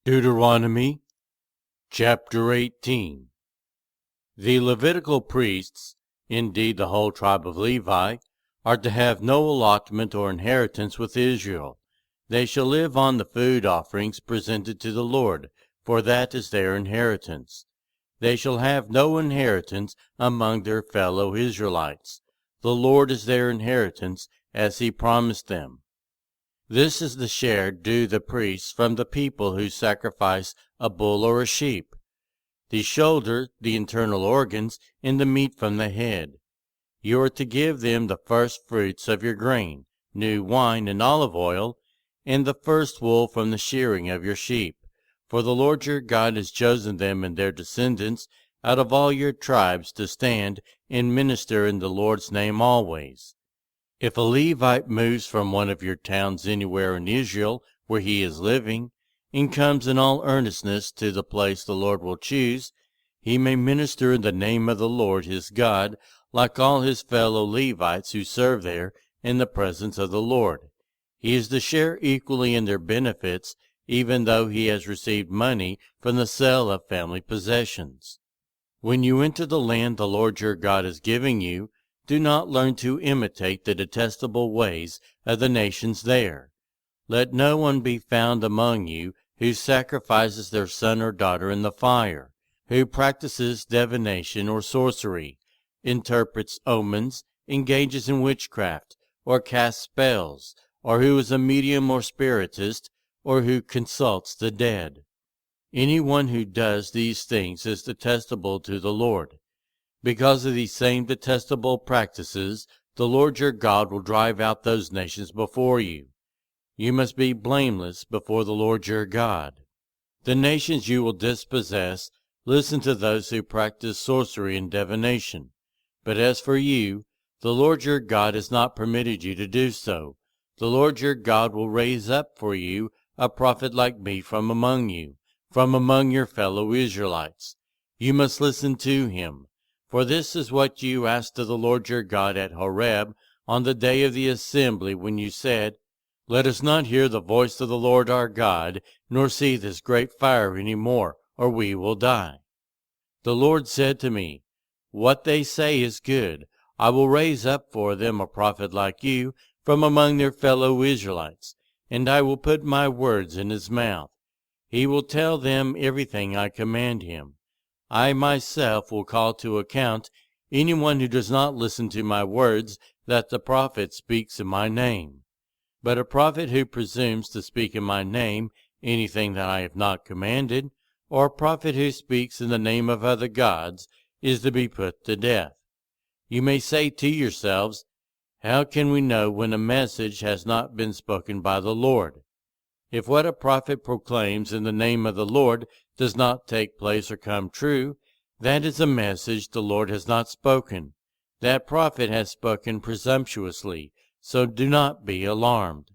Deuteronomy chapter 18. The Levitical priests, indeed the whole tribe of Levi, are to have no allotment or inheritance with Israel. They shall live on the food offerings presented to the Lord, for that is their inheritance. They shall have no inheritance among their fellow Israelites. The Lord is their inheritance, as he promised them. This is the share due the priests from the people who sacrifice a bull or a sheep: the shoulder, the internal organs, and the meat from the head. You are to give them the first fruits of your grain, new wine and olive oil, and the first wool from the shearing of your sheep. For the Lord your God has chosen them and their descendants out of all your tribes to stand and minister in the Lord's name always. If a Levite moves from one of your towns anywhere in Israel where he is living, and comes in all earnestness to the place the Lord will choose, he may minister in the name of the Lord his God, like all his fellow Levites who serve there in the presence of the Lord. He is to share equally in their benefits, even though he has received money from the sale of family possessions. When you enter the land the Lord your God is giving you, do not learn to imitate the detestable ways of the nations there. Let no one be found among you who sacrifices their son or daughter in the fire, who practices divination or sorcery, interprets omens, engages in witchcraft, or casts spells, or who is a medium or spiritist, or who consults the dead. Anyone who does these things is detestable to the Lord. Because of these same detestable practices, the Lord your God will drive out those nations before you. You must be blameless before the Lord your God. The nations you will dispossess listen to those who practice sorcery and divination. But as for you, the Lord your God has not permitted you to do so. The Lord your God will raise up for you a prophet like me from among you, from among your fellow Israelites. You must listen to him. For this is what you asked of the Lord your God at Horeb on the day of the assembly, when you said, Let us not hear the voice of the Lord our God, nor see this great fire any more, or we will die. The Lord said to me, What they say is good. I will raise up for them a prophet like you from among their fellow Israelites, and I will put my words in his mouth. He will tell them everything I command him. I myself will call to account anyone who does not listen to my words, that the prophet speaks in my name. But a prophet who presumes to speak in my name anything that I have not commanded, or a prophet who speaks in the name of other gods, is to be put to death. You may say to yourselves, How can we know when a message has not been spoken by the Lord? If what a prophet proclaims in the name of the Lord does not take place or come true, that is a message the Lord has not spoken. That prophet has spoken presumptuously, so do not be alarmed.